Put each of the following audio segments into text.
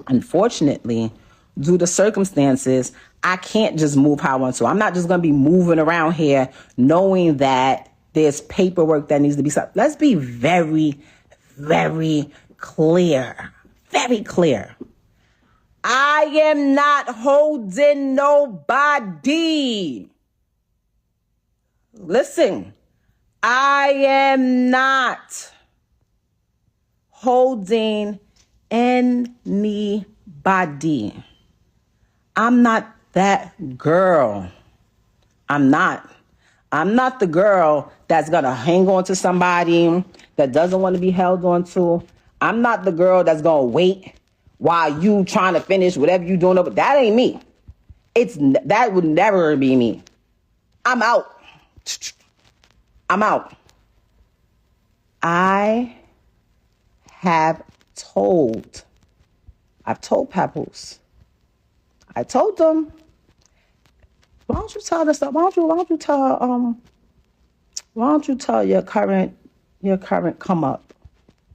Unfortunately, due to circumstances, I can't just move how I want to. I'm not just going to be moving around here knowing that there's paperwork that needs to be signed. Let's be very, very clear. Very clear. I am not holding nobody. Listen, I am not holding anybody. I'm not that girl. I'm not the girl that's going to hang on to somebody that doesn't want to be held on to. I'm not the girl that's going to wait while you trying to finish whatever you doing. But that ain't me. That would never be me. I'm out. I'm out. I've told Papoose. I told them, why don't you tell this stuff? Why don't you tell your current come up?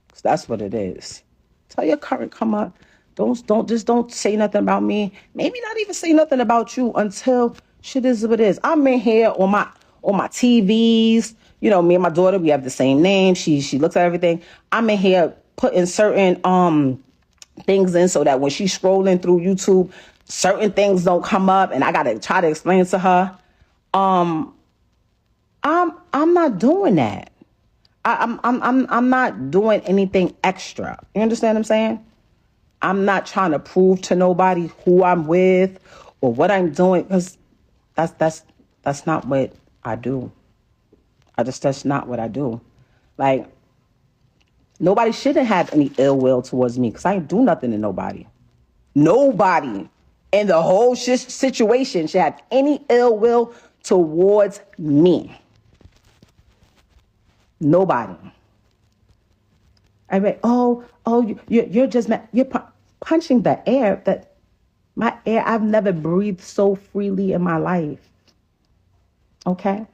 'Cause that's what it is. Tell your current come up. Don't say nothing about me. Maybe not even say nothing about you until shit is what it is. I'm in here on my TVs. You know, me and my daughter, we have the same name. She looks at everything. I'm in here putting certain things in so that when she's scrolling through YouTube, certain things don't come up, and I gotta try to explain to her. I'm not doing that. I'm not doing anything extra. You understand what I'm saying? I'm not trying to prove to nobody who I'm with or what I'm doing, because that's not what I do. That's not what I do. Like, nobody shouldn't have any ill will towards me because I ain't do nothing to nobody. Nobody in the whole situation should have any ill will towards me. Nobody. I mean, you're just mad. You're punching the air. My air, I've never breathed so freely in my life. Okay?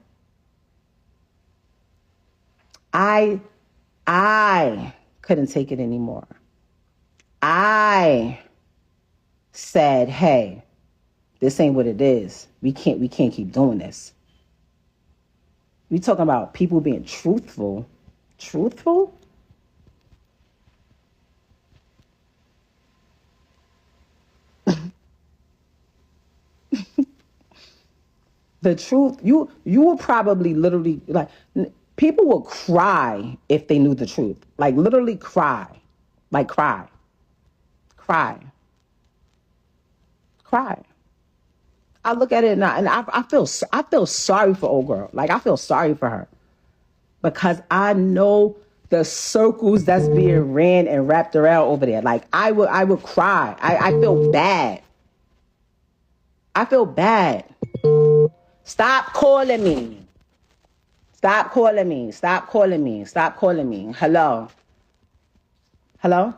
I couldn't take it anymore. I said, hey, this ain't what it is. We can't keep doing this. We talking about people being truthful. Truthful? The truth, you will probably literally, like, people will cry if they knew the truth. Like, literally cry. Like, cry. Cry. I look at it now, and I feel sorry for old girl. Like, I feel sorry for her. Because I know the circles that's being ran and wrapped around over there. Like, I would cry. I feel bad. I feel bad. Stop calling me. Stop calling me. Stop calling me. Stop calling me. Hello. Hello?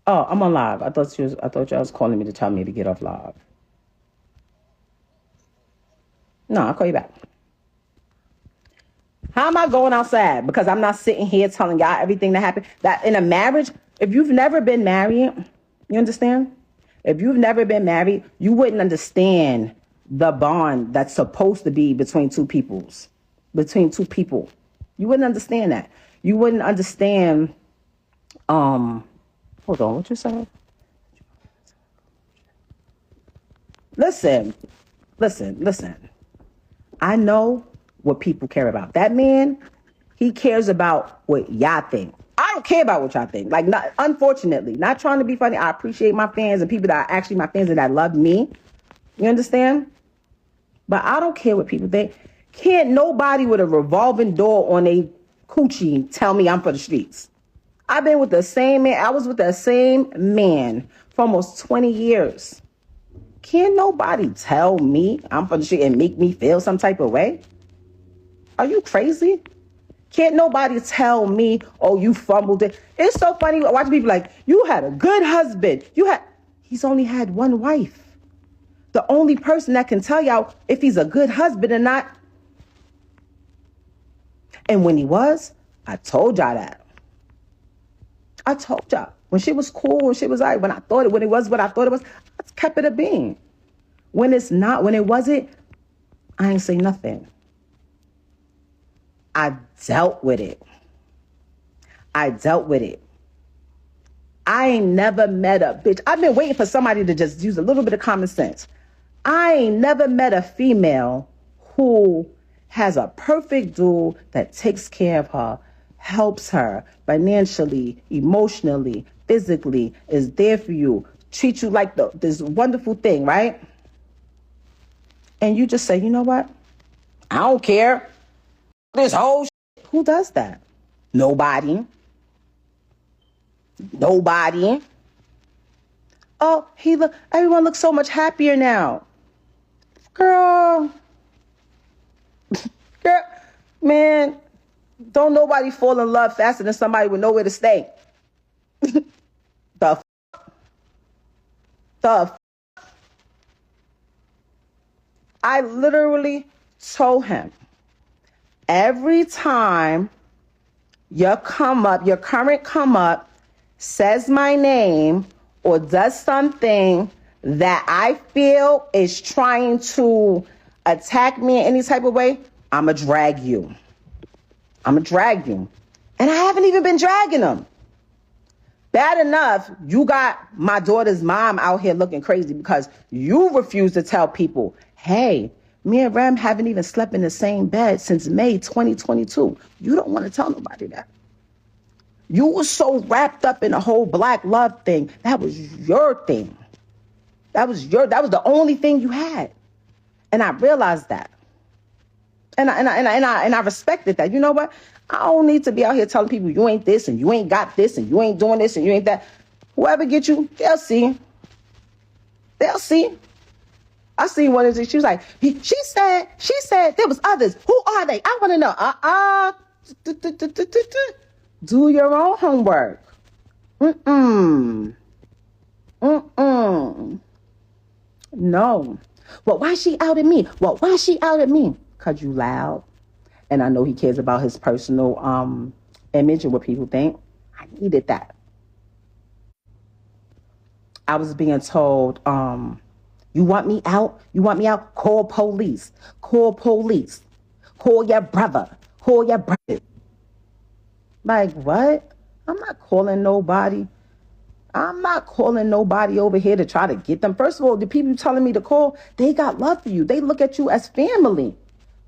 Oh, I'm on live. I thought you was calling me to tell me to get off live. No, I'll call you back. How am I going outside? Because I'm not sitting here telling y'all everything that happened. That in a marriage, if you've never been married, you understand? If you've never been married, you wouldn't understand the bond that's supposed to be between two people. You wouldn't understand that. You wouldn't understand, hold on, what you said? Listen. I know what people care about. That man, he cares about what y'all think. I don't care about what y'all think. Like, unfortunately, not trying to be funny. I appreciate my fans and people that are actually my fans and that love me. You understand? But I don't care what people think. Can't nobody with a revolving door on a coochie tell me I'm for the streets. I've been with the same man. I was with the same man for almost 20 years. Can't nobody tell me I'm for the street and make me feel some type of way? Are you crazy? Can't nobody tell me, oh, you fumbled it. It's so funny watching people like, you had a good husband. He's only had one wife. The only person that can tell y'all if he's a good husband or not. And when he was, I told y'all that. I told y'all. When shit was cool, when shit was all right, when it was what I thought it was, I kept it a being. When it's not, when it wasn't, I ain't say nothing. I dealt with it. I ain't never met a bitch. I've been waiting for somebody to just use a little bit of common sense. I ain't never met a female who has a perfect dude that takes care of her, helps her financially, emotionally, physically, is there for you, treats you like this wonderful thing, right? And you just say, you know what? I don't care. This whole shit. Who does that? Nobody. Oh, everyone looks so much happier now. Girl, man, don't nobody fall in love faster than somebody with nowhere to stay. The I literally told him, every time your current come up says my name or does something that I feel is trying to attack me in any type of way, I'ma drag you. And I haven't even been dragging them. Bad enough, you got my daughter's mom out here looking crazy because you refuse to tell people, hey, me and Rem haven't even slept in the same bed since May 2022. You don't want to tell nobody that. You were so wrapped up in the whole black love thing. That was your thing. That was the only thing you had. And I realized that. And I respected that. You know what? I don't need to be out here telling people you ain't this and you ain't got this and you ain't doing this and you ain't that. Whoever get you, they'll see. I seen one of these. She was like, she said there was others. Who are they? I want to know. Do your own homework. No. Well, why she outed me? Because you loud. And I know he cares about his personal image and what people think. I needed that. I was being told, you want me out? Call police. Call your brother. Like, what? I'm not calling nobody over here to try to get them. First of all, the people telling me to call, they got love for you. They look at you as family.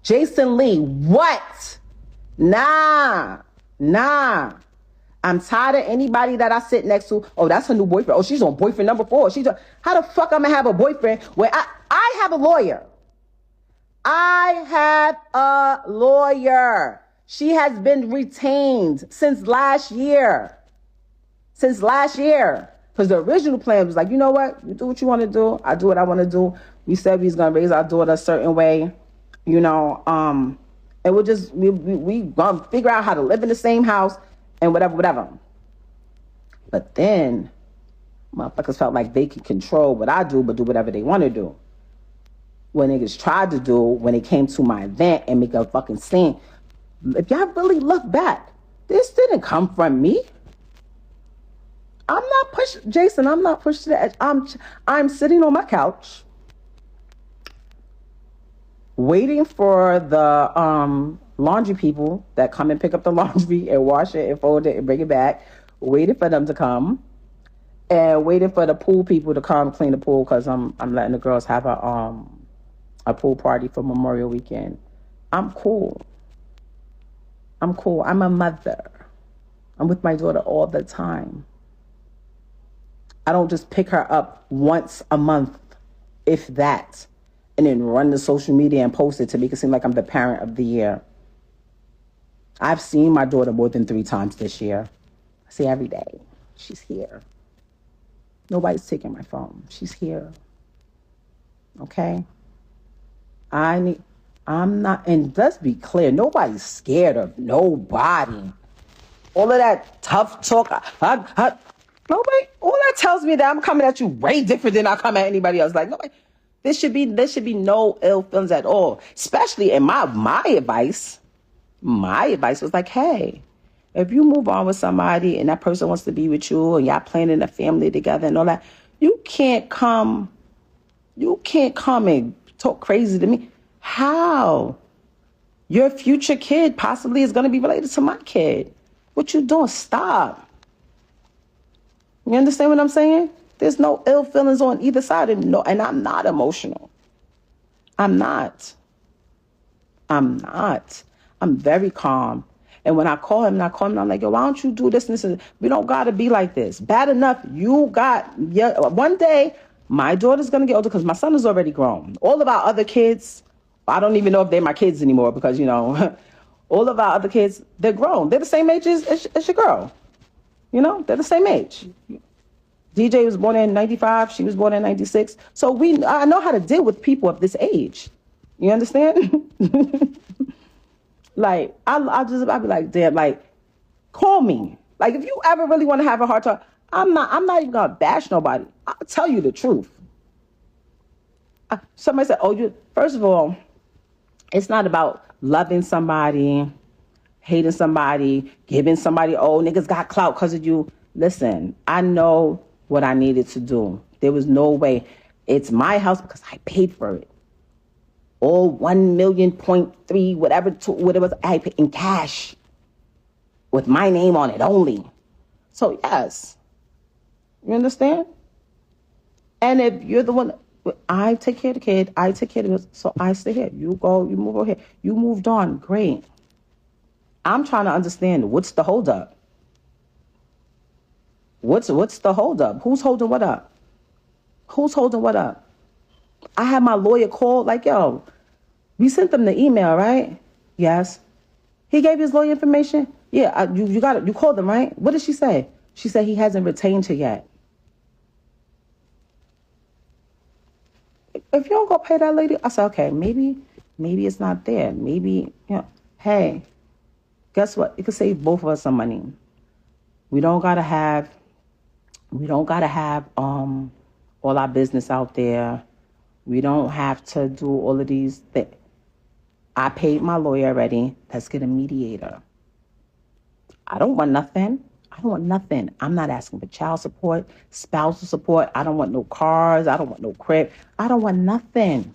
Jason Lee, what? Nah. I'm tired of anybody that I sit next to. Oh, that's her new boyfriend. Oh, she's on boyfriend number 4. How the fuck I'm gonna have a boyfriend where I have a lawyer. She has been retained since last year. Because the original plan was like, you know what? You do what you want to do. I do what I want to do. We said we was going to raise our daughter a certain way, you know, and we'll just, we going to figure out how to live in the same house and whatever. But then motherfuckers felt like they could control what I do, but do whatever they want to do. What niggas tried to do when it came to my event and make a fucking scene. If y'all really look back, this didn't come from me. I'm not pushed to the edge. I'm sitting on my couch waiting for the laundry people that come and pick up the laundry and wash it and fold it and bring it back, waiting for them to come, and waiting for the pool people to come clean the pool because I'm letting the girls have a pool party for Memorial Weekend. I'm cool. I'm a mother. I'm with my daughter all the time. I don't just pick her up once a month, if that, and then run to social media and post it to make it seem like I'm the parent of the year. I've seen my daughter more than 3 times this year. I see every day. She's here. Nobody's taking my phone. She's here. Okay? I'm not, and let's be clear, nobody's scared of nobody. All of that tough talk, nobody, all that tells me that I'm coming at you way different than I come at anybody else. Like, nobody, there should be no ill feelings at all. Especially in my advice was like, hey, If you move on with somebody and that person wants to be with you and y'all planning a family together and all that, you can't come and talk crazy to me. How? Your future kid possibly is going to be related to my kid. What you doing? Stop. You understand what I'm saying? There's no ill feelings on either side. And I'm not emotional. I'm not. I'm very calm. And when I call him, I'm like, yo, why don't you do this and this? We don't got to be like this. Bad enough, one day, my daughter's going to get older because my son is already grown. All of our other kids, I don't even know if they're my kids anymore because, all of our other kids, they're grown. They're the same age as your girl. They're the same age. DJ was born in 95. She was born in 96. So I know how to deal with people of this age. You understand? Like, I'll be like, damn, like, call me. Like, if you ever really want to have a hard talk, I'm not even going to bash nobody. I'll tell you the truth. Somebody said, first of all, it's not about loving somebody, hating somebody, giving somebody, niggas got clout because of you. Listen, I know what I needed to do. There was no way. It's my house because I paid for it. All 1 million, 0.3, whatever it was, I paid in cash with my name on it only. So yes, you understand? And if you're the one, I take care of the kid, I take care of it, so I stay here. You go, you move over here. You moved on, great. I'm trying to understand what's the holdup. What's the holdup? Who's holding what up? Who's holding what up? I had my lawyer call, like, yo, we sent them the email, right? Yes. He gave his lawyer information? Yeah, you got it. You called them, right? What did she say? She said he hasn't retained her yet. If you don't go pay that lady, I said, okay, maybe it's not there. Maybe, hey, guess what? It could save both of us some money. We don't gotta have all our business out there. We don't have to do all of these things. I paid my lawyer already. Let's get a mediator. I don't want nothing. I'm not asking for child support, spousal support. I don't want no cars. I don't want no crib. I don't want nothing.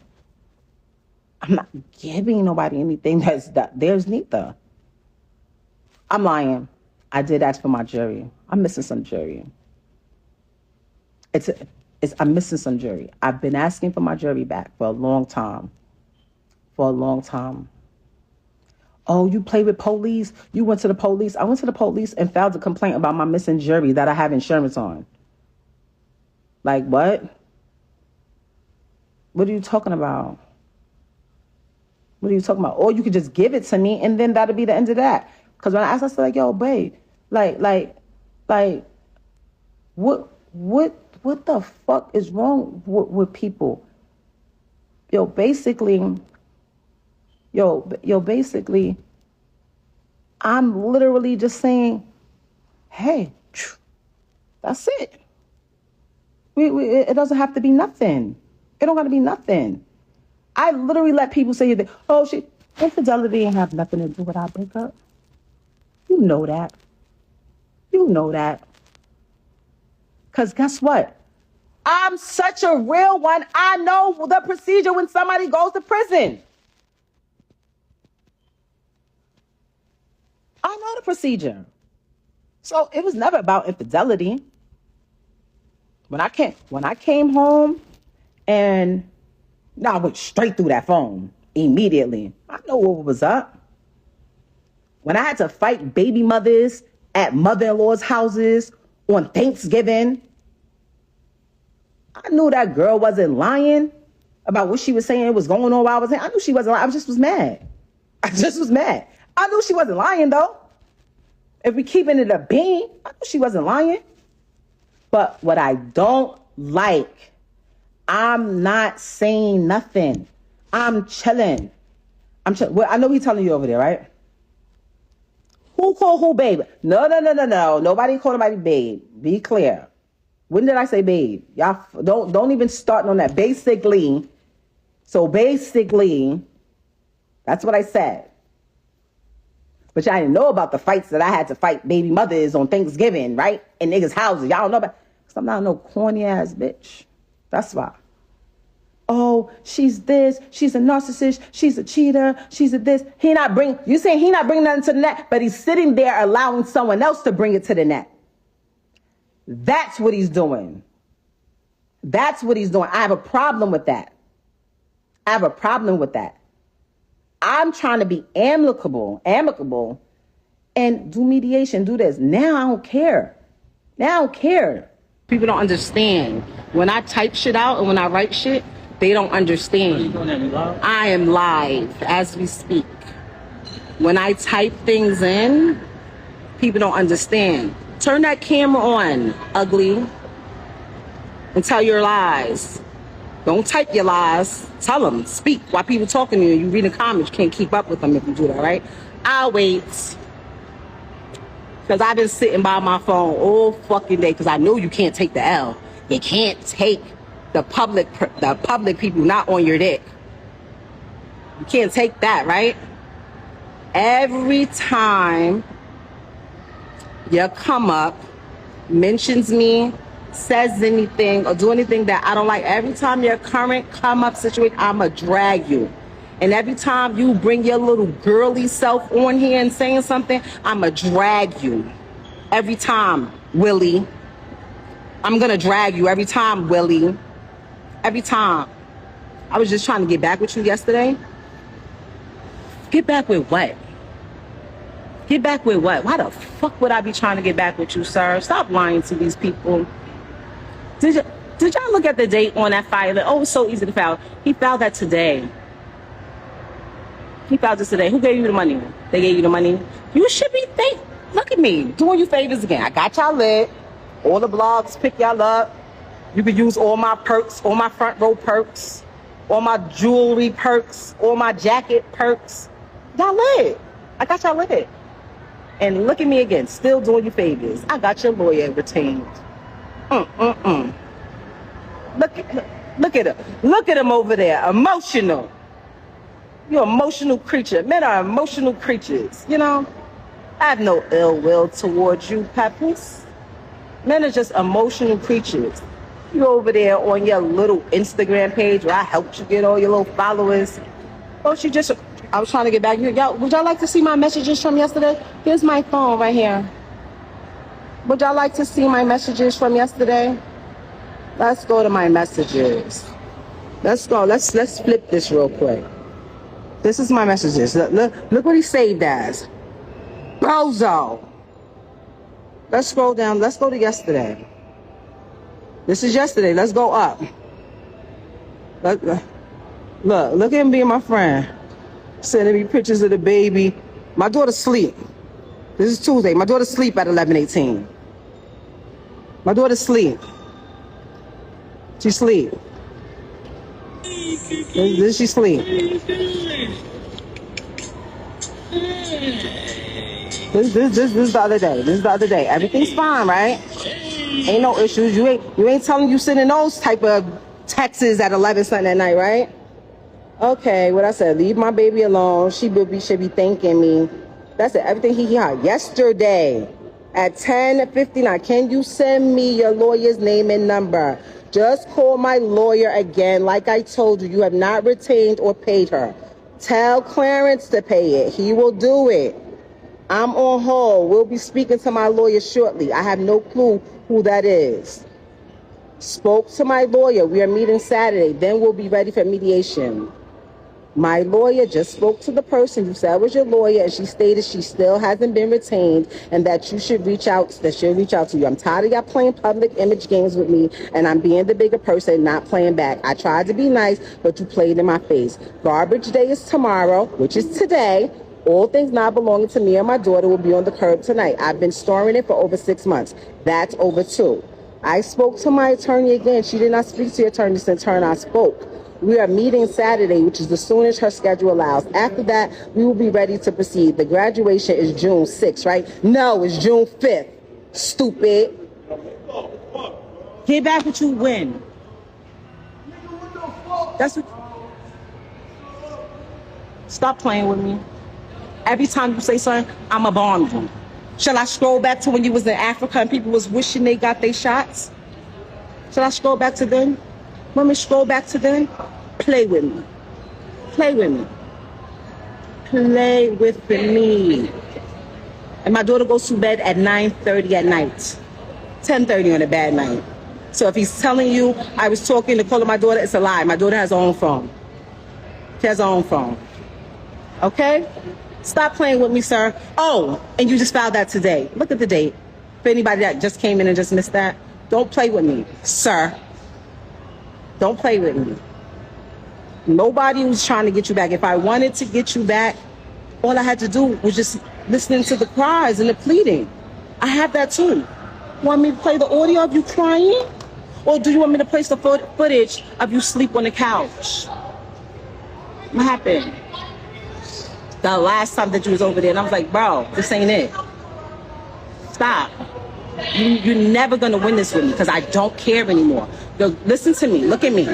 I'm not giving nobody anything there's neither. I'm lying. I did ask for my jury. I'm missing some jury. I'm missing some jury. I've been asking for my jury back for a long time. Oh, you play with police? You went to the police? I went to the police and filed a complaint about my missing jury that I have insurance on. Like, what? What are you talking about? Or you could just give it to me and then that'll be the end of that. Because when I asked, I said, like, yo, babe, like, what the fuck is wrong with people? Basically, I'm literally just saying, hey, that's it. It doesn't have to be nothing. It don't got to be nothing. I literally let people say that, infidelity ain't have nothing to do with our breakup. You know that. Because guess what? I'm such a real one. I know the procedure when somebody goes to prison. I know the procedure. So it was never about infidelity. When I came home and I went straight through that phone immediately. I know what was up. When I had to fight baby mothers at mother-in-law's houses on Thanksgiving, I knew that girl wasn't lying about what she was saying was going on while I was saying. I knew she wasn't lying. I just was mad. I knew she wasn't lying, though. If we keeping it a bean, I knew she wasn't lying. But what I don't like, I'm not saying nothing. I'm chilling. Well, I know he's telling you over there, right? Who called who babe? No. Nobody called nobody babe. Be clear. When did I say babe? Y'all don't even start on that. Basically, that's what I said. But y'all didn't know about the fights that I had to fight baby mothers on Thanksgiving, right? In niggas' houses. Y'all don't know about, because I'm not no corny ass bitch. That's why. Oh, she's this, she's a narcissist, she's a cheater, she's a this. You saying he not bringing nothing to the net, but he's sitting there allowing someone else to bring it to the net. That's what he's doing. That's what he's doing. I have a problem with that. I have a problem with that. I'm trying to be amicable, and do mediation, do this. Now I don't care. Now I don't care. People don't understand. When I type shit out and when I write shit, they don't understand. I am live as we speak. When I type things in, people don't understand. Turn that camera on, ugly, and tell your lies. Don't type your lies. Tell them. Speak. While people talking to you, you reading comments, you can't keep up with them if you do that, right? I'll wait. Because I've been sitting by my phone all fucking day because I know you can't take the L. You can't take the public people not on your dick. You can't take that, right? Every time you come up, mentions me, says anything or do anything that I don't like, every time your current come up situation, I'ma drag you. And every time you bring your little girly self on here and saying something, I'ma drag you. Every time, Willie. I'm gonna drag you every time, Willie. Every time. I was just trying to get back with you yesterday. Get back with what? Get back with what? Why the fuck would I be trying to get back with you, sir? Stop lying to these people. Did y'all look at the date on that filing? Oh, it's so easy to file. He filed that today. He filed this today. Who gave you the money? They gave you the money. You should be thankful. Look at me, doing you favors again. I got y'all lit. All the blogs pick y'all up. You can use all my perks, all my front row perks, all my jewelry perks, all my jacket perks. Y'all lit. I got y'all lit. And look at me again, still doing you favors. I got your lawyer retained. Look at him. Look at him over there, emotional. You're an emotional creature. Men are emotional creatures, you know? I have no ill will towards you, Papoose. Men are just emotional creatures. You over there on your little Instagram page where I helped you get all your little followers. Oh, I was trying to get back here. Y'all, would y'all like to see my messages from yesterday? Here's my phone right here. Would y'all like to see my messages from yesterday? Let's go to my messages. Let's go. Let's flip this real quick. This is my messages. Look what he saved as. Bozo. Let's scroll down. Let's go to yesterday. This is yesterday. Let's go up. Look at him being my friend. Sending me pictures of the baby. My daughter's asleep. This is Tuesday. My daughter's asleep at 11:18. My daughter's asleep. She's asleep. This she sleep. This is the other day. This is the other day. Everything's fine, right? Ain't no issues. You ain't telling you sending those type of texts at 11 something at night, right? Okay, what I said, leave my baby alone. She should be thanking me. That's it. Everything he had yesterday at 10:59. Can you send me your lawyer's name and number? Just call my lawyer again. Like I told you, you have not retained or paid her. Tell Clarence to pay it. He will do it. I'm on hold. We'll be speaking to my lawyer shortly. I have no clue who that is. Spoke to my lawyer. We are meeting Saturday. Then we'll be ready for mediation. My lawyer just spoke to the person you said was your lawyer, and she stated she still hasn't been retained and that you should reach out, that she'll reach out to you. I'm tired of y'all playing public image games with me, and I'm being the bigger person, not playing back. I tried to be nice, but you played in my face. Garbage day is tomorrow, which is today. All things not belonging to me or my daughter will be on the curb tonight. I've been storing it for over 6 months. That's over 2. I spoke to my attorney again. She did not speak to your attorney since her and I spoke. We are meeting Saturday, which is the soonest her schedule allows. After that, we will be ready to proceed. The graduation is June 6th, right? No, it's June 5th. Stupid. Get back what you win. That's what. Stop playing with me. Every time you say something, I'ma bomb you. Shall I scroll back to when you was in Africa and people was wishing they got their shots? Shall I scroll back to then? Women, scroll back to then? Play with me. Play with me. Play with me. And my daughter goes to bed at 9:30 at night. 10:30 on a bad night. So if he's telling you I was talking to call my daughter, it's a lie. My daughter has her own phone. She has her own phone. Okay? Stop playing with me, sir. Oh, and you just filed that today. Look at the date. For anybody that just came in and just missed that, don't play with me, sir. Don't play with me. Nobody was trying to get you back. If I wanted to get you back, all I had to do was just listening to the cries and the pleading. I have that too. Want me to play the audio of you crying? Or do you want me to place the footage of you sleep on the couch? What happened? The last time that you was over there, and I was like, bro, this ain't it. Stop. You're never gonna win this with me because I don't care anymore. Listen to me, look at me.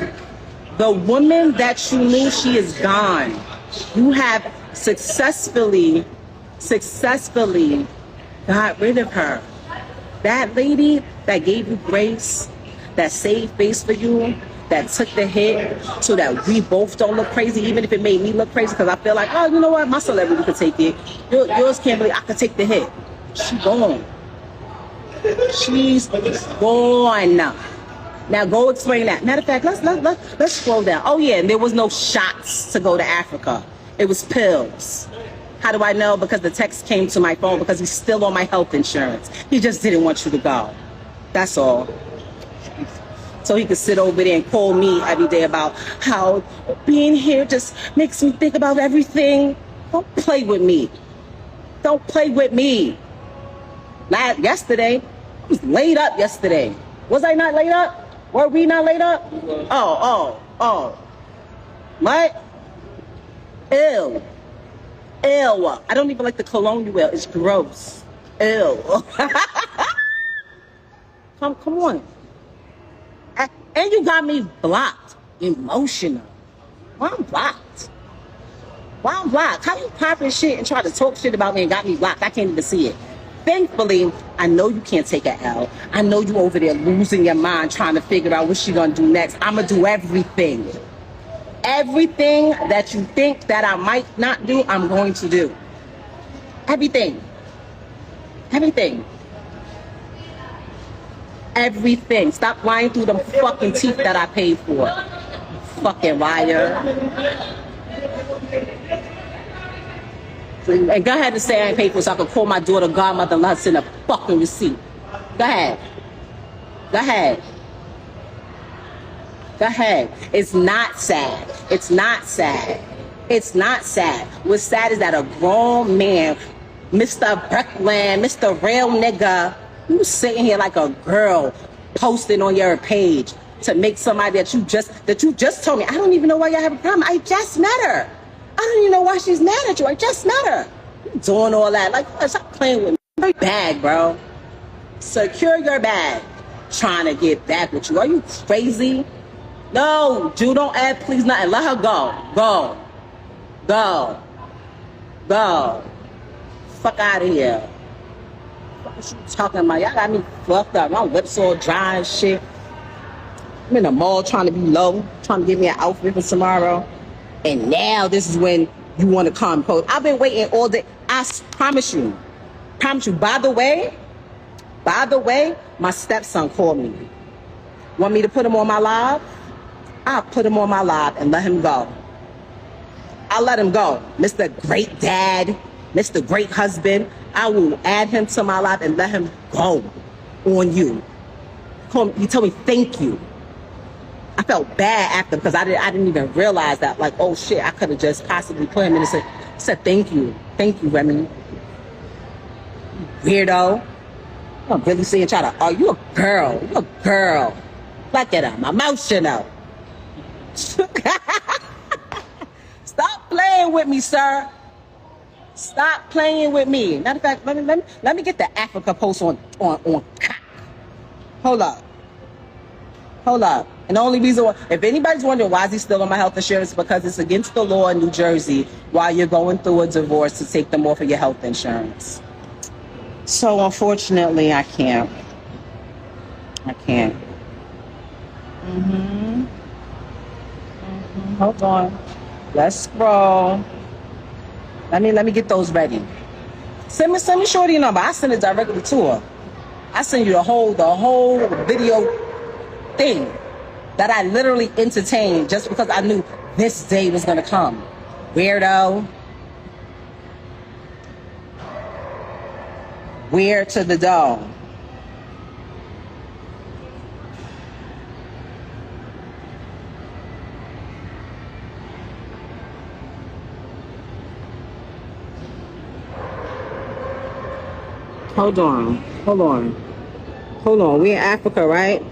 The woman that you knew, she is gone. You have successfully got rid of her. That lady that gave you grace, that saved face for you, that took the hit so that we both don't look crazy, even if it made me look crazy, because I feel like, oh, you know what, my celebrity could take it. Yours can't believe I could take the hit. She's gone. She's gone. Now go explain that. Matter of fact, let's scroll down. Oh yeah, and there was no shots to go to Africa. It was pills. How do I know? Because the text came to my phone because he's still on my health insurance. He just didn't want you to go. That's all. So he could sit over there and call me every day about how being here just makes me think about everything. Don't play with me. Don't play with me. Yesterday, I was laid up yesterday. Was I not laid up? Were we not laid up? Oh. What? Ew. I don't even like the cologne you wear. It's gross. Ew. Come on. And you got me blocked. Emotional. Why I'm blocked? How you popping shit and try to talk shit about me and got me blocked? I can't even see it. Thankfully, I know you can't take an L. I know you over there losing your mind trying to figure out what she gonna do next. I'ma do everything. Everything that you think that I might not do, I'm going to do. Everything. Stop lying through them fucking teeth that I paid for. Fucking liar. And go ahead and say I ain't paid for it so I can call my daughter godmother and let her send a fucking receipt. Go ahead. It's not sad. What's sad is that a grown man, Mr. Brooklyn, Mr. Real Nigga, you sitting here like a girl posting on your page to make somebody that you just told me. I don't even know why y'all have a problem. I just met her. I don't even know why she's mad at you. I just met her. You doing all that. Like, stop playing with me. Your bag, bro. Secure your bag. Trying to get back with you. Are you crazy? No, Jew, don't add please nothing. Let her go. Go. Fuck out of here. What you talking about? Y'all got me fucked up. My lips all dry and shit. I'm in the mall trying to be low, trying to get me an outfit for tomorrow. And now this is when you want to come post. I've been waiting all day. I promise you. By the way, my stepson called me. Want me to put him on my live? I'll put him on my live and let him go. I'll let him go. Mr. Great Dad, Mr. Great Husband. I will add him to my live and let him go on you. He told me thank you. I felt bad after because I didn't even realize that, like, oh shit, I could have just possibly put him in and said thank you, Remy. Weirdo. I'm really saying try to, oh, you're a girl. Look at him, emotional. Stop playing with me, sir. Stop playing with me. Matter of fact, let me get the Africa post on. Hold up. And the only reason why, if anybody's wondering why is he still on my health insurance, because it's against the law in New Jersey while you're going through a divorce to take them off of your health insurance. So unfortunately, I can't. Hold on. Let's scroll. Let me get those ready. Send me Shorty number. I send it directly to her. I send you the whole video thing that I literally entertained just because I knew this day was gonna come. Weirdo. Weird to the dog. Hold on. We in Africa, right?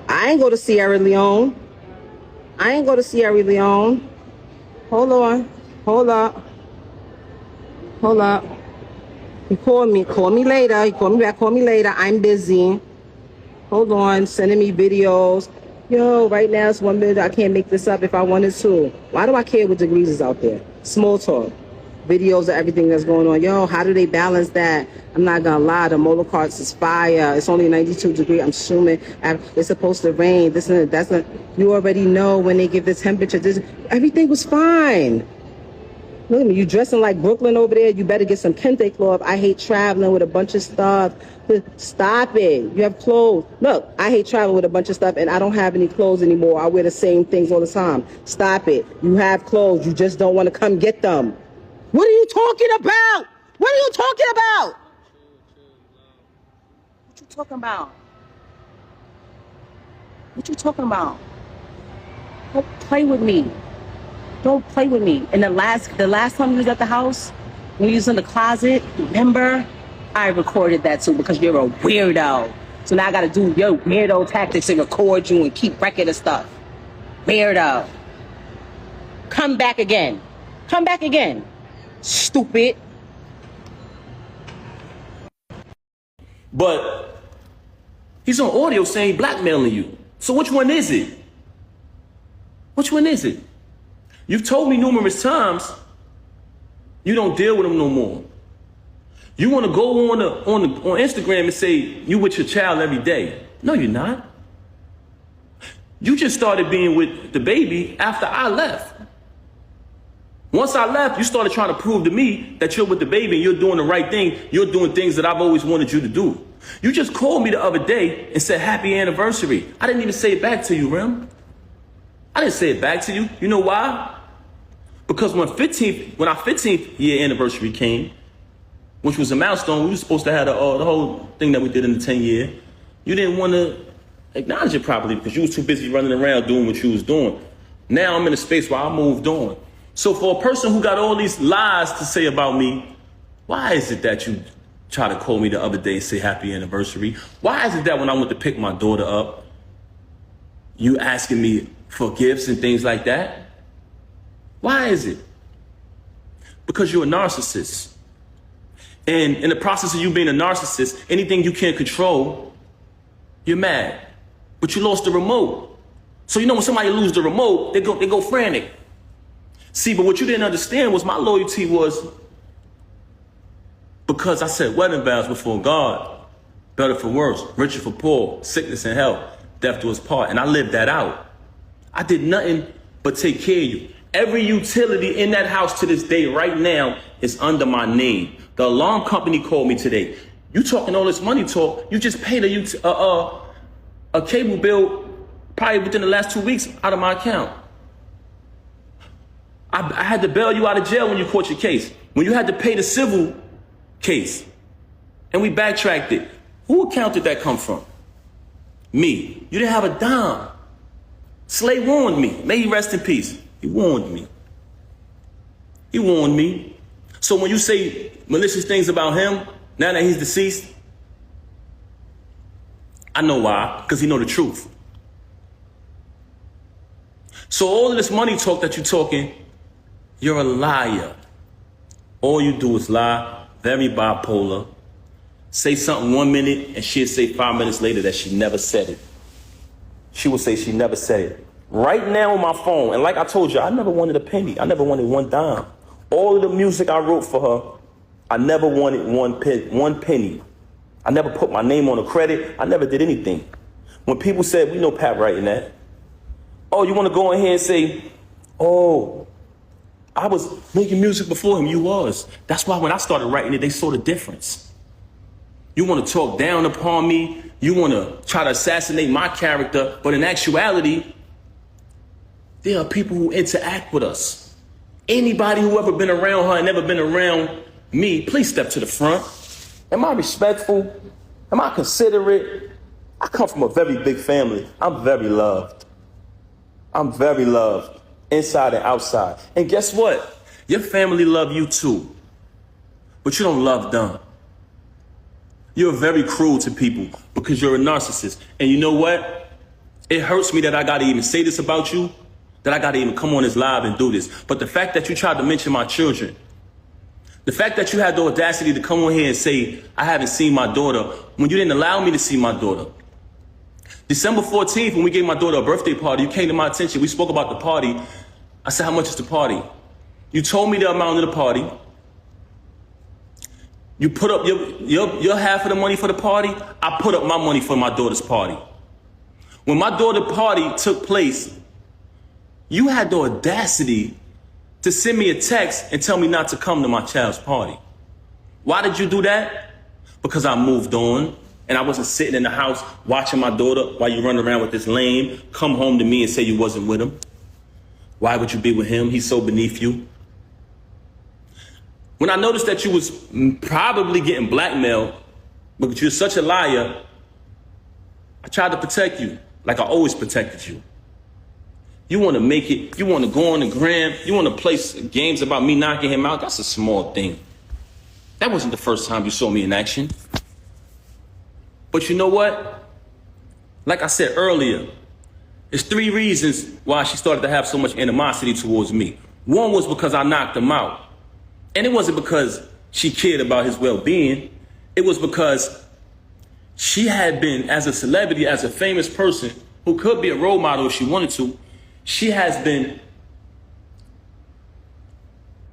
I ain't go to Sierra Leone. Hold on. Hold up. He called me. Call me later. He called me back. Call me later. I'm busy. Hold on. Sending me videos. Yo, right now it's 1 minute. I can't make this up if I wanted to. Why do I care what degrees is out there? Small talk. Videos of everything that's going on. Yo, how do they balance that? I'm not gonna lie, the molar carts is fire. It's only 92 degrees. I'm assuming it's supposed to rain. This and that's not. You already know when they give the temperature. Everything was fine. Look at me, you dressing like Brooklyn over there. You better get some kente cloth. I hate traveling with a bunch of stuff. Stop it. You have clothes. Look, I hate traveling with a bunch of stuff and I don't have any clothes anymore. I wear the same things all the time. Stop it. You have clothes. You just don't want to come get them. What are you talking about? What are you talking about? What you talking about? What you talking about? Don't play with me. Don't play with me. And the last time you was at the house, when you was in the closet, remember? I recorded that too because you're a weirdo. So now I gotta do your weirdo tactics and record you and keep record of stuff. Weirdo. Come back again. Stupid. But he's on audio saying blackmailing you. So which one is it? You've told me numerous times you don't deal with him no more. You want to go on Instagram and say you with your child every day. No, you're not. You just started being with the baby after I left. Once I left, you started trying to prove to me that you're with the baby and you're doing the right thing. You're doing things that I've always wanted you to do. You just called me the other day and said happy anniversary. I didn't even say it back to you, Rem. I didn't say it back to you. You know why? Because when our 15th year anniversary came, which was a milestone, we were supposed to have the whole thing that we did in the 10 year. You didn't want to acknowledge it properly because you was too busy running around doing what you was doing. Now I'm in a space where I moved on. So for a person who got all these lies to say about me, why is it that you try to call me the other day and say happy anniversary? Why is it that when I went to pick my daughter up, you asking me for gifts and things like that? Why is it? Because you're a narcissist. And in the process of you being a narcissist, anything you can't control, you're mad. But you lost the remote. So you know when somebody loses the remote, they go frantic. See, but what you didn't understand was my loyalty was because I said wedding vows before God, better for worse, richer for poor, sickness and health, death do us part. And I lived that out. I did nothing but take care of you. Every utility in that house to this day right now is under my name. The alarm company called me today. You talking all this money talk, you just paid a cable bill probably within the last 2 weeks out of my account. I had to bail you out of jail when you caught your case. When you had to pay the civil case. And we backtracked it. Who account did that come from? Me. You didn't have a dime. Slay warned me. May he rest in peace. He warned me. So when you say malicious things about him, now that he's deceased, I know why. Because he know the truth. So all of this money talk that you're talking, you're a liar. All you do is lie, very bipolar. Say something 1 minute and she'll say 5 minutes later that she never said it. she would say she never said it. Right now on my phone, and like I told you, I never wanted a penny. I never wanted one dime. All of the music I wrote for her, I never wanted one penny. I never put my name on a credit. I never did anything. When people said, we know Pat writing that. Oh, you want to go in here and say, oh, I was making music before him. You was. That's why when I started writing it, they saw the difference. You want to talk down upon me. You want to try to assassinate my character. But in actuality, there are people who interact with us. Anybody who ever been around her and never been around me, please step to the front. Am I respectful? Am I considerate? I come from a very big family. I'm very loved. I'm very loved, inside and outside. And guess what? Your family love you too. But you don't love them. You're very cruel to people because you're a narcissist. And you know what? It hurts me that I gotta even say this about you, that I gotta even come on this live and do this. But the fact that you tried to mention my children, the fact that you had the audacity to come on here and say, I haven't seen my daughter, when you didn't allow me to see my daughter. December 14th, when we gave my daughter a birthday party, you came to my attention. We spoke about the party. I said, how much is the party? You told me the amount of the party. You put up your half of the money for the party. I put up my money for my daughter's party. When my daughter's party took place, you had the audacity to send me a text and tell me not to come to my child's party. Why did you do that? Because I moved on. And I wasn't sitting in the house watching my daughter while you run around with this lame, come home to me and say you wasn't with him. Why would you be with him? He's so beneath you. When I noticed that you was probably getting blackmailed because you're such a liar, I tried to protect you like I always protected you. You want to make it, you want to go on the gram, you want to play games about me knocking him out. That's a small thing. That wasn't the first time you saw me in action. But you know what? Like I said earlier, there's 3 reasons why she started to have so much animosity towards me. One was because I knocked him out. And it wasn't because she cared about his well-being. It was because she had been, as a celebrity, as a famous person who could be a role model if she wanted to, she has been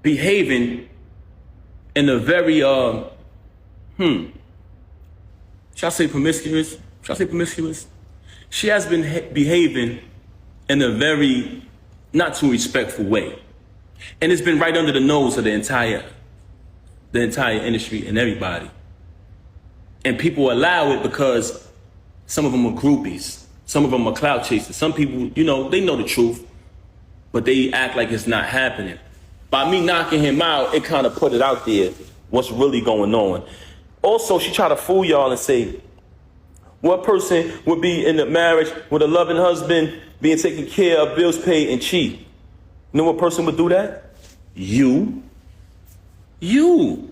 behaving in a very, should I say promiscuous? Should I say promiscuous? She has been behaving in a very not too respectful way. And it's been right under the nose of the entire industry and everybody. And people allow it because some of them are groupies. Some of them are clout chasers. Some people, you know, they know the truth, but they act like it's not happening. By me knocking him out, it kind of put it out there, what's really going on. Also, she tried to fool y'all and say, what person would be in a marriage with a loving husband, being taken care of, bills paid, and cheat? You know what person would do that? You. You.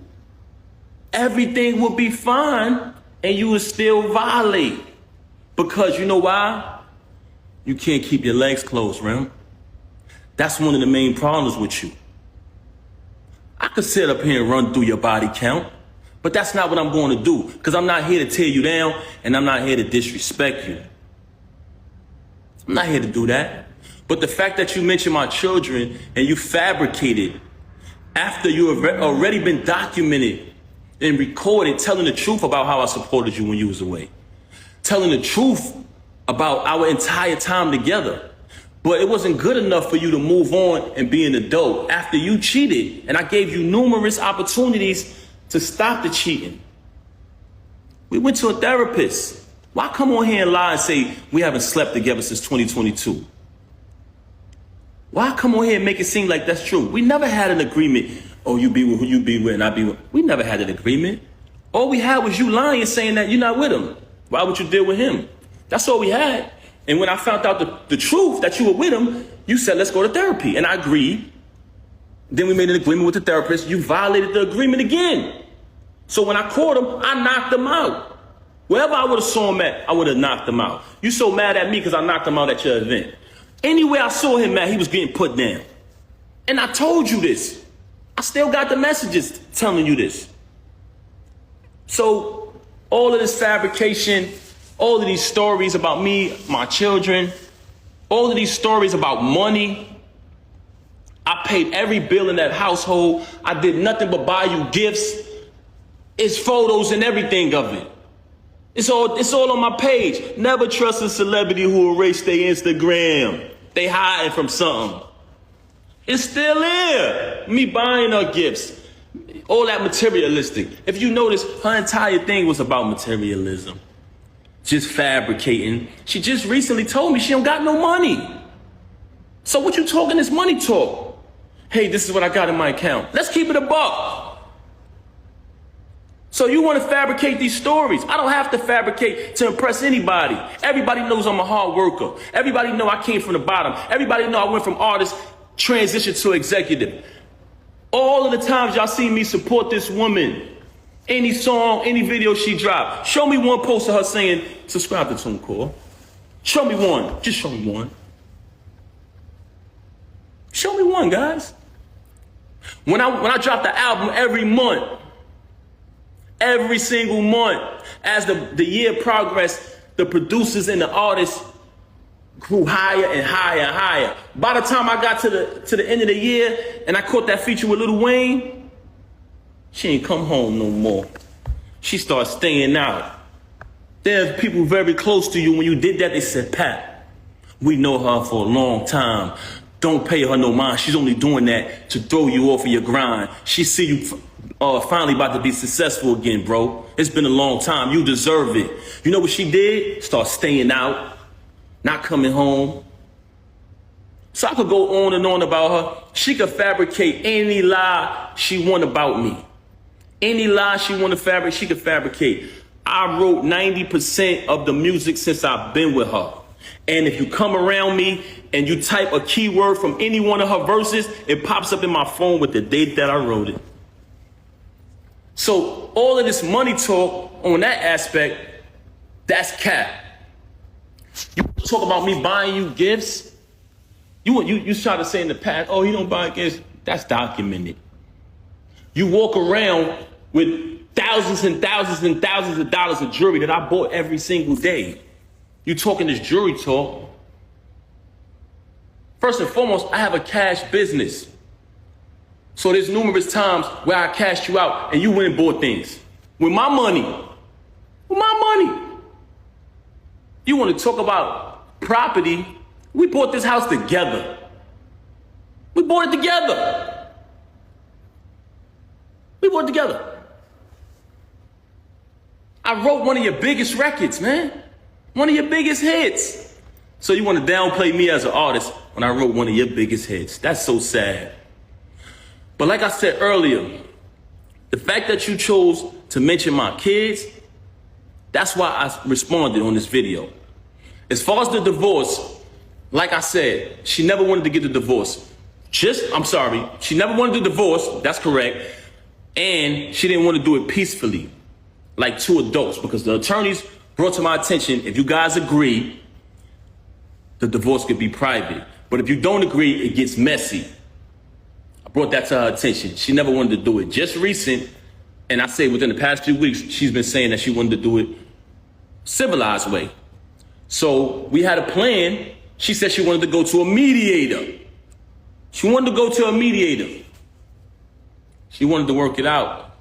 Everything would be fine, and you would still violate. Because you know why? You can't keep your legs closed, Rem. That's one of the main problems with you. I could sit up here and run through your body count. But that's not what I'm going to do, because I'm not here to tear you down, and I'm not here to disrespect you. I'm not here to do that. But the fact that you mentioned my children and you fabricated after you have already been documented and recorded telling the truth about how I supported you when you was away. Telling the truth about our entire time together. But it wasn't good enough for you to move on and be an adult after you cheated. And I gave you numerous opportunities to stop the cheating. We went to a therapist. Why come on here and lie and say we haven't slept together since 2022? Why come on here and make it seem like that's true? We never had an agreement. Oh, you be with who you be with and I be with. We never had an agreement. All we had was you lying, saying that you're not with him. Why would you deal with him? That's all we had. And when I found out the truth that you were with him, you said, let's go to therapy. And I agreed. Then we made an agreement with the therapist. You violated the agreement again. So when I caught him, I knocked him out. Wherever I would have saw him at, I would have knocked him out. You so mad at me because I knocked him out at your event. Anywhere I saw him at, he was getting put down. And I told you this. I still got the messages telling you this. So all of this fabrication All of these stories about me, my children, all of these stories about money. I paid every bill in that household. I did nothing but buy you gifts. It's photos and everything of it. It's all on my page. Never trust a celebrity who erased their Instagram. They hiding from something. It's still there. Me buying her gifts. All that materialistic. If you notice, her entire thing was about materialism. Just fabricating. She just recently told me she don't got no money. So what you talking this money talk? Hey, this is what I got in my account. Let's keep it a buck. So you want to fabricate these stories. I don't have to fabricate to impress anybody. Everybody knows I'm a hard worker. Everybody know I came from the bottom. Everybody know I went from artist, transition to executive. All of the times y'all see me support this woman, any song, any video she dropped, show me one post of her saying, subscribe to TuneCore. Show me one. Just show me one. Show me one, guys. When I drop the album every month, every single month, as the year progressed, the producers and the artists grew higher and higher and higher. By the time I got to the end of the year and I caught that feature with Lil Wayne, she ain't come home no more. She started staying out. There's people very close to you. When you did that, they said, Pat, we know her for a long time. Don't pay her no mind. She's only doing that to throw you off of your grind. She see you finally about to be successful again, bro. It's been a long time. You deserve it. You know what she did? Start staying out, not coming home. So I could go on and on about her. She could fabricate any lie she want about me. Any lie she want to fabricate, she could fabricate. I wrote 90% of the music since I've been with her. And if you come around me and you type a keyword from any one of her verses, it pops up in my phone with the date that I wrote it. So all of this money talk on that aspect, that's cap. You talk about me buying you gifts. You try to say in the past, oh, he don't buy gifts. That's documented. You walk around with thousands and thousands and thousands of dollars of jewelry that I bought every single day. You talking this jewelry talk. First and foremost, I have a cash business. So there's numerous times where I cashed you out and you went and bought things. With my money. With my money. You want to talk about property? We bought this house together. We bought it together. We bought it together. I wrote one of your biggest records, man. One of your biggest hits. So you want to downplay me as an artist when I wrote one of your biggest hits. That's so sad. But like I said earlier, the fact that you chose to mention my kids, that's why I responded on this video. As far as the divorce, like I said, she never wanted to get the divorce. She never wanted the divorce, that's correct. And she didn't want to do it peacefully, like two adults, because the attorneys brought to my attention, if you guys agree, the divorce could be private. But if you don't agree, it gets messy. I brought that to her attention. She never wanted to do it. Just recent, and I say within the past few weeks, she's been saying that she wanted to do it civilized way. So we had a plan. She said she wanted to go to a mediator. She wanted to go to a mediator. She wanted to work it out.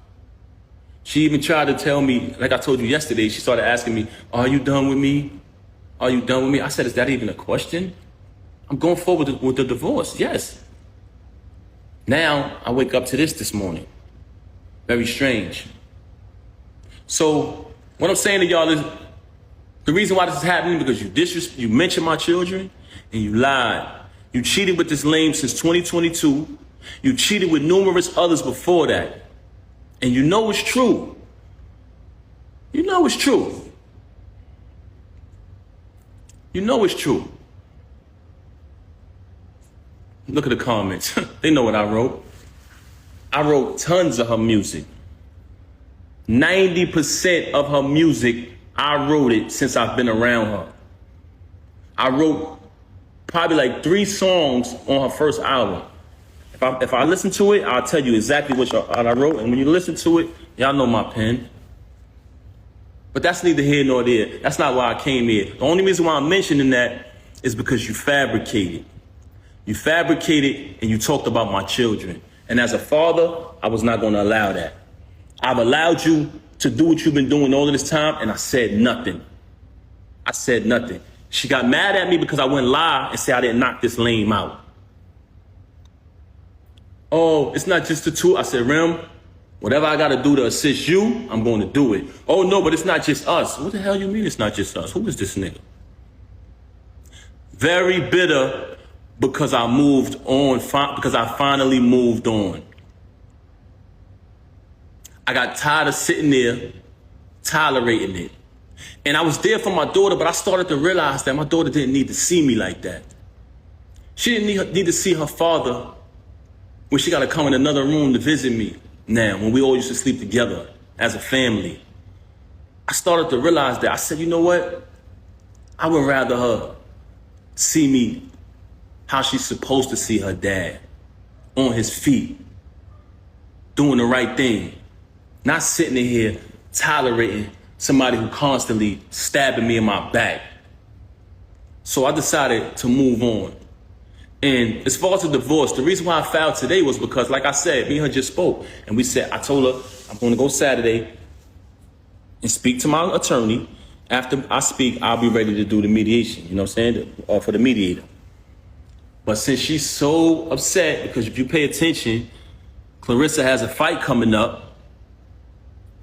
She even tried to tell me, like I told you yesterday, she started asking me, are you done with me? Are you done with me? I said, is that even a question? I'm going forward with the divorce, yes. Now, I wake up to this morning. Very strange. So, what I'm saying to y'all is, the reason why this is happening is because you mentioned my children and you lied. You cheated with this lame since 2022. You cheated with numerous others before that. And you know it's true. You know it's true. You know it's true. Look at the comments. They know what I wrote. I wrote tons of her music. 90% of her music, I wrote it since I've been around her. I wrote probably like 3 songs on her first album. If I listen to it, I'll tell you exactly what I wrote. And when you listen to it, y'all know my pen. But that's neither here nor there. That's not why I came here. The only reason why I'm mentioning that is because you fabricated. You fabricated and you talked about my children. And as a father, I was not going to allow that. I've allowed you to do what you've been doing all of this time, and I said nothing. I said nothing. She got mad at me because I went live and said I didn't knock this lame out. Oh, it's not just the two. I said, Rem, whatever I got to do to assist you, I'm going to do it. Oh, no, but it's not just us. What the hell you mean it's not just us? Who is this nigga? Very bitter because I moved on, because I finally moved on. I got tired of sitting there, tolerating it. And I was there for my daughter, but I started to realize that my daughter didn't need to see me like that. She didn't need to see her father when she got to come in another room to visit me now, when we all used to sleep together as a family. I started to realize that. I said, you know what? I would rather her see me how she's supposed to see her dad, on his feet, doing the right thing, not sitting in here tolerating somebody who constantly stabbing me in my back. So I decided to move on. And as far as the divorce, the reason why I filed today was because, like I said, me and her just spoke. And I told her, I'm going to go Saturday and speak to my attorney. After I speak, I'll be ready to do the mediation, you know what I'm saying? Or for the mediator. But since she's so upset, because if you pay attention, Claressa has a fight coming up.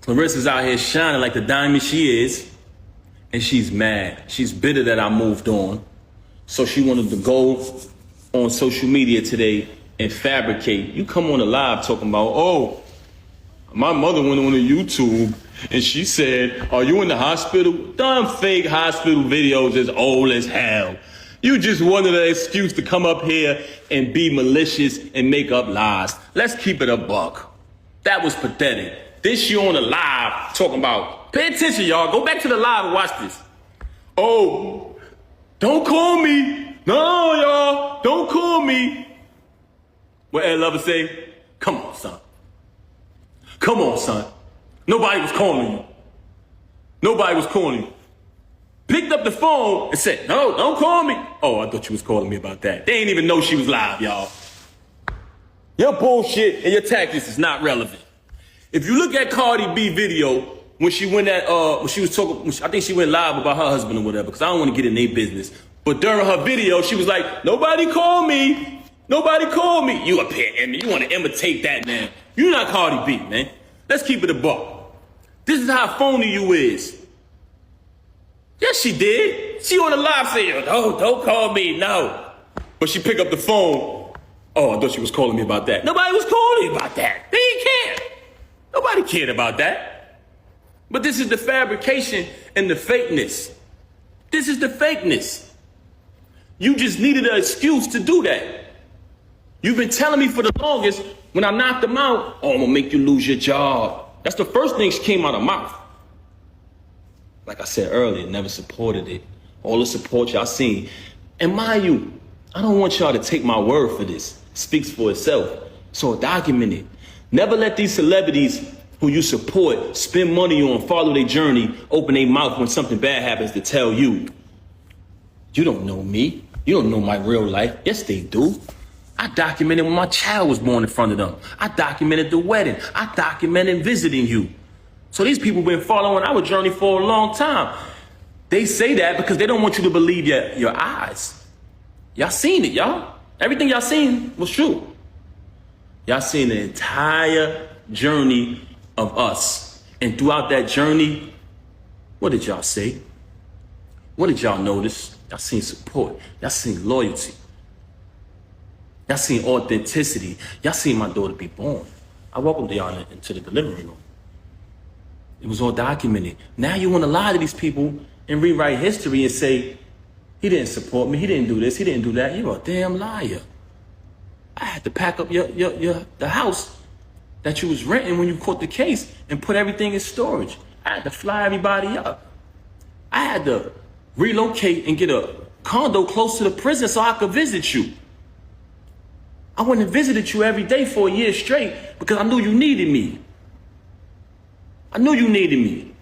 Claressa's out here shining like the diamond she is. And she's mad. She's bitter that I moved on. So she wanted to go on social media today and fabricate. You come on a live talking about, oh, my mother went on to YouTube and she said, are you in the hospital? Dumb fake hospital videos is old as hell. You just wanted an excuse to come up here and be malicious and make up lies. Let's keep it a buck. That was pathetic. Then she on the live talking about, pay attention, y'all. Go back to the live and watch this. Oh, don't call me. No, y'all, don't call me. What Ed Lover say? Come on, son. Come on, son. Nobody was calling you. Nobody was calling you. Picked up the phone and said, no, don't call me. Oh, I thought you was calling me about that. They ain't even know she was live, y'all. Your bullshit and your tactics is not relevant. If you look at Cardi B video, when she went when she was talking, I think she went live about her husband or whatever, because I don't want to get in their business. But during her video, she was like, nobody call me. Nobody call me. You up here, and you want to imitate that, man. You're not Cardi B, man. Let's keep it a buck. This is how phony you is. Yes, she did. She on the live saying, oh, don't call me, no. But she picked up the phone. Oh, I thought she was calling me about that. Nobody was calling you about that. They didn't care. Nobody cared about that. But this is the fabrication and the fakeness. This is the fakeness. You just needed an excuse to do that. You've been telling me for the longest, when I knocked them out, oh, I'm gonna make you lose your job. That's the first thing that came out of mouth. Like I said earlier, never supported it. All the support y'all seen. And mind you, I don't want y'all to take my word for this. It speaks for itself. So document it. Never let these celebrities who you support spend money on, follow their journey, open their mouth when something bad happens to tell you. You don't know me. You don't know my real life. Yes, they do. I documented when my child was born in front of them. I documented the wedding. I documented visiting you. So these people been following our journey for a long time. They say that because they don't want you to believe your eyes. Y'all seen it, y'all. Everything y'all seen was true. Y'all seen the entire journey of us. And throughout that journey, what did y'all say? What did y'all notice? Y'all seen support. Y'all seen loyalty. Y'all seen authenticity. Y'all seen my daughter be born. I welcomed y'all into the delivery room. It was all documented. Now you want to lie to these people and rewrite history and say, he didn't support me, he didn't do this, he didn't do that. You're a damn liar. I had to pack up the house that you was renting when you caught the case and put everything in storage. I had to fly everybody up. I had to relocate and get a condo close to the prison so I could visit you. I went and visited you every day for a year straight because I knew you needed me. I knew you needed me.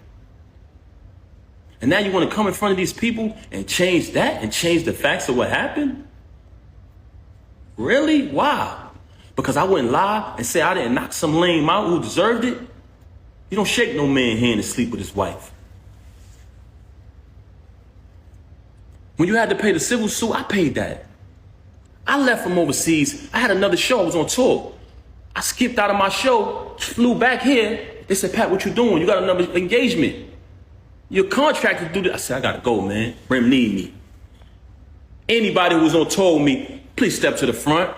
And now you want to come in front of these people and change that and change the facts of what happened? Really? Why? Because I wouldn't lie and say I didn't knock some lame out who deserved it? You don't shake no man's hand and sleep with his wife. When you had to pay the civil suit, I paid that. I left from overseas. I had another show. I was on tour. I skipped out of my show, flew back here. They said, Pat, what you doing? You got another engagement. You're contracted to do this. I said, I gotta go, man. Rem need me. Anybody who was on tour with me, please step to the front.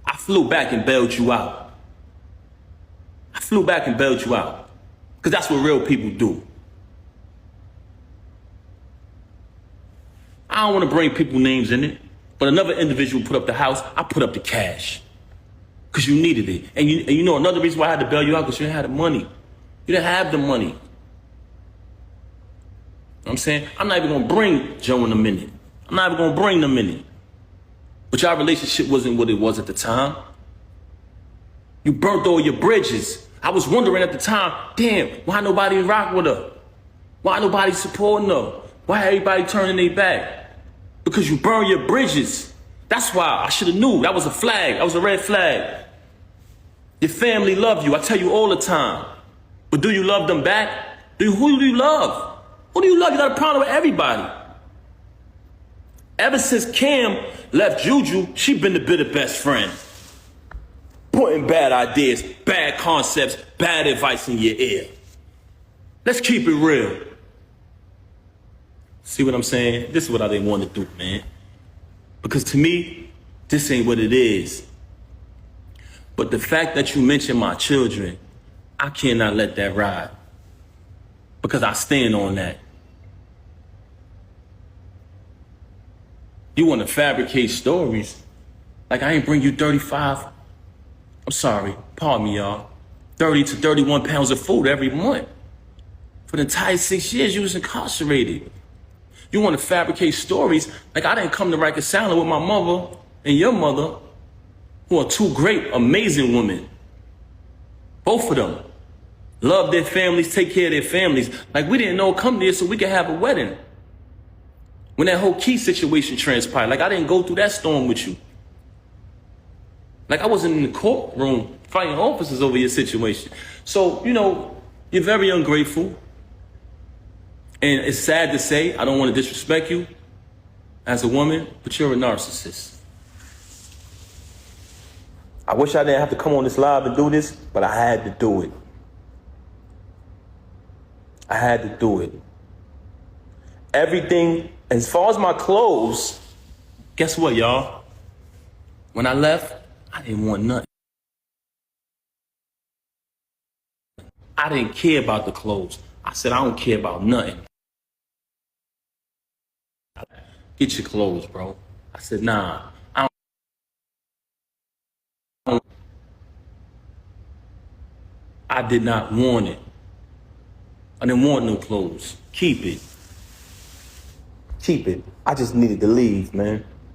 I flew back and bailed you out. I flew back and bailed you out. Because that's what real people do. I don't want to bring people names in it, but another individual put up the house, I put up the cash. Because you needed it. And you know another reason why I had to bail you out, because you didn't have the money. You didn't have the money. You know what I'm saying? I'm not even going to bring Joe in a minute. I'm not even going to bring them in it. But y'all relationship wasn't what it was at the time. You burnt all your bridges. I was wondering at the time, damn, why nobody rock with her? Why nobody supporting her? Why everybody turning their back? Because you burn your bridges. That's why I should have knew. That was a flag. That was a red flag. Your family love you. I tell you all the time. But do you love them back? Who do you love? Who do you love? You got a problem with everybody. Ever since Cam left Juju, she been the bitter best friend. Putting bad ideas, bad concepts, bad advice in your ear. Let's keep it real. See what I'm saying? This is what I didn't want to do, man. Because to me, this ain't what it is. But the fact that you mentioned my children, I cannot let that ride. Because I stand on that. You want to fabricate stories. Like I ain't bring you 35, I'm sorry, pardon me, y'all, 30 to 31 pounds of food every month. For the entire 6 years you was incarcerated. You want to fabricate stories like I didn't come to reconcile with my mother and your mother, who are two great, amazing women. Both of them love their families, take care of their families. Like we didn't know come there so we could have a wedding. When that whole key situation transpired, like I didn't go through that storm with you. Like I wasn't in the courtroom fighting officers over your situation. So, you know, you're very ungrateful. And it's sad to say, I don't want to disrespect you as a woman, but you're a narcissist. I wish I didn't have to come on this live and do this, but I had to do it. I had to do it. Everything, as far as my clothes, guess what, y'all? When I left, I didn't want nothing. I didn't care about the clothes. I said, I don't care about nothing. Get your clothes, bro. I said, nah, I don't. I did not want it. I didn't want no clothes. Keep it. Keep it. I just needed to leave, man.